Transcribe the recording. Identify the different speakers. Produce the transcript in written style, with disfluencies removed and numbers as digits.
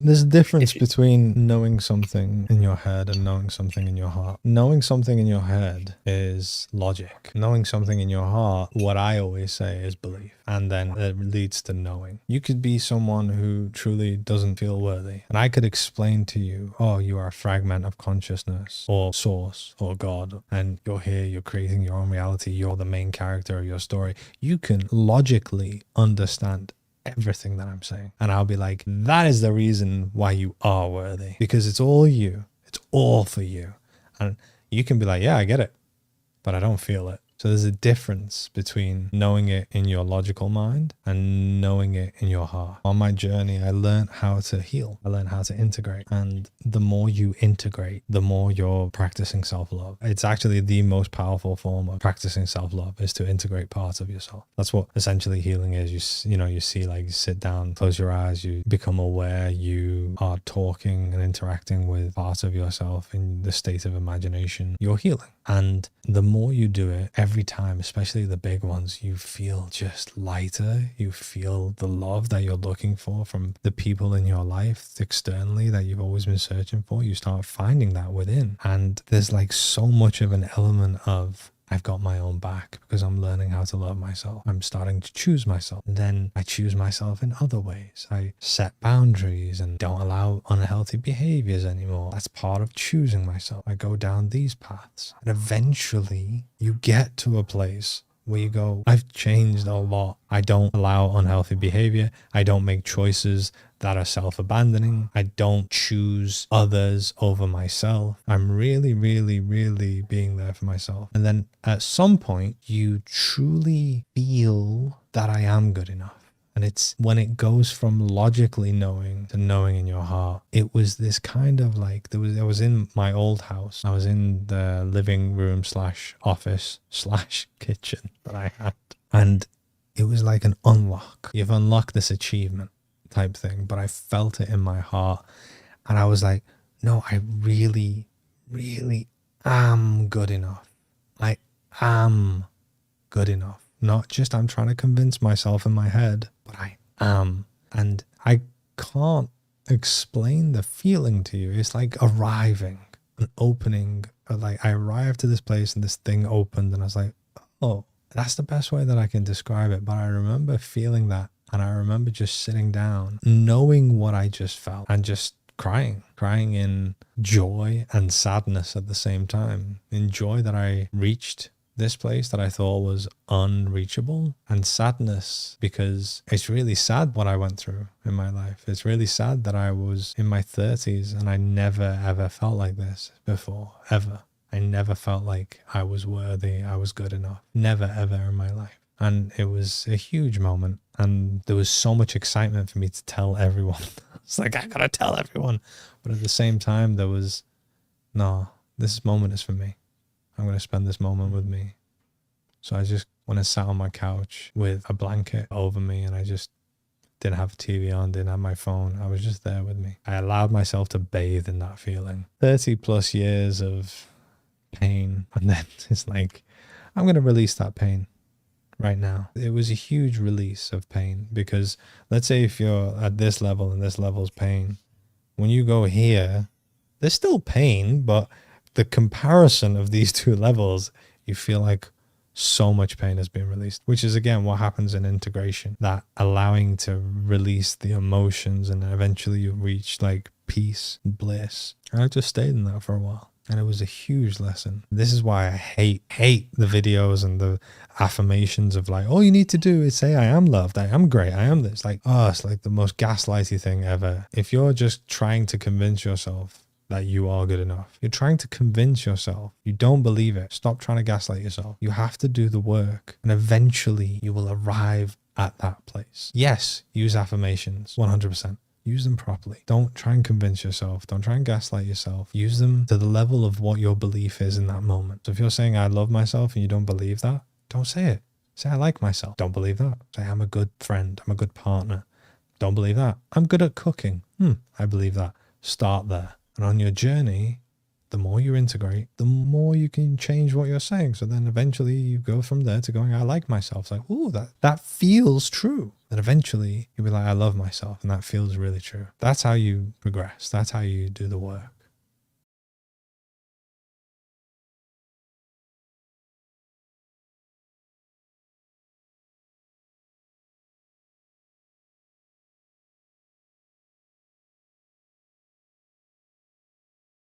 Speaker 1: There's a difference between knowing something in your head and knowing something in your heart. Knowing something in your head is logic. Knowing something in your heart, what I always say, is belief. And then it leads to knowing. You could be someone who truly doesn't feel worthy. And I could explain to you, oh, you are a fragment of consciousness or source or God. And you're here, you're creating your own reality. You're the main character of your story. You can logically understand everything that I'm saying. And I'll be like, that is the reason why you are worthy, because it's all you. It's all for you. And you can be like, yeah, I get it, but I don't feel it. So there's a difference between knowing it in your logical mind and knowing it in your heart. On my journey, I learned how to heal. I learned how to integrate. And the more you integrate, the more you're practicing self-love. It's actually the most powerful form of practicing self-love, is to integrate parts of yourself. That's what essentially healing is. You see, like, you sit down, close your eyes, you become aware, you are talking and interacting with parts of yourself in the state of imagination. You're healing. And the more you do it, every time, especially the big ones, you feel just lighter. You feel the love that you're looking for from the people in your life externally that you've always been searching for. You start finding that within. And there's like so much of an element of, I've got my own back because I'm learning how to love myself. I'm starting to choose myself. And then I choose myself in other ways. I set boundaries and don't allow unhealthy behaviors anymore. That's part of choosing myself. I go down these paths. And eventually you get to a place where you go, I've changed a lot. I don't allow unhealthy behavior. I don't make choices that are self-abandoning. I don't choose others over myself. I'm really, really, really being there for myself. And then at some point, you truly feel that I am good enough. And it's when it goes from logically knowing to knowing in your heart. It was this kind of like, I was in my old house. I was in the living room / office / kitchen that I had. And it was like an unlock. You've unlocked this achievement type thing, but I felt it in my heart. And I was like, no, I really, really am good enough. I am good enough. Not just I'm trying to convince myself in my head, but I am. And I can't explain the feeling to you. It's like arriving, an opening. Like I arrived to this place and this thing opened and I was like, oh, that's the best way that I can describe it. But I remember feeling that. And I remember just sitting down, knowing what I just felt and just crying in joy and sadness at the same time. In joy that I reached this place that I thought was unreachable, and sadness because it's really sad what I went through in my life. It's really sad that I was in my 30s and I never ever felt like this before, ever. I never felt like I was worthy, I was good enough. Never ever in my life. And it was a huge moment. And there was so much excitement for me to tell everyone. It's like, I gotta tell everyone. But at the same time, there was, no, this moment is for me. I'm going to spend this moment with me. So I just, when I sat on my couch with a blanket over me and I just didn't have TV on, didn't have my phone, I was just there with me. I allowed myself to bathe in that feeling. 30 plus years of pain. And then it's like, I'm going to release that pain right now. It was a huge release of pain because let's say if you're at this level and this level's pain, when you go here, there's still pain, but the comparison of these two levels, you feel like so much pain has been released, which is again what happens in integration, that allowing to release the emotions, and eventually you reach like peace, bliss. And I just stayed in that for a while. And it was a huge lesson. This is why I hate the videos and the affirmations of like, all you need to do is say, I am loved, I am great, I am this. Like, oh, it's like the most gaslighty thing ever. If you're just trying to convince yourself that you are good enough, you're trying to convince yourself, you don't believe it, stop trying to gaslight yourself. You have to do the work and eventually you will arrive at that place. Yes, use affirmations, 100%. Use them properly. Don't try and convince yourself. Don't try and gaslight yourself. Use them to the level of what your belief is in that moment. So if you're saying I love myself and you don't believe that, don't say it. Say I like myself. Don't believe that. Say I'm a good friend. I'm a good partner. Don't believe that. I'm good at cooking. I believe that. Start there. And on your journey, the more you integrate, the more you can change what you're saying. So then eventually you go from there to going, I like myself. It's like, ooh, that feels true. then eventually you'll be like, I love myself. And that feels really true. That's how you progress. That's how you do the work.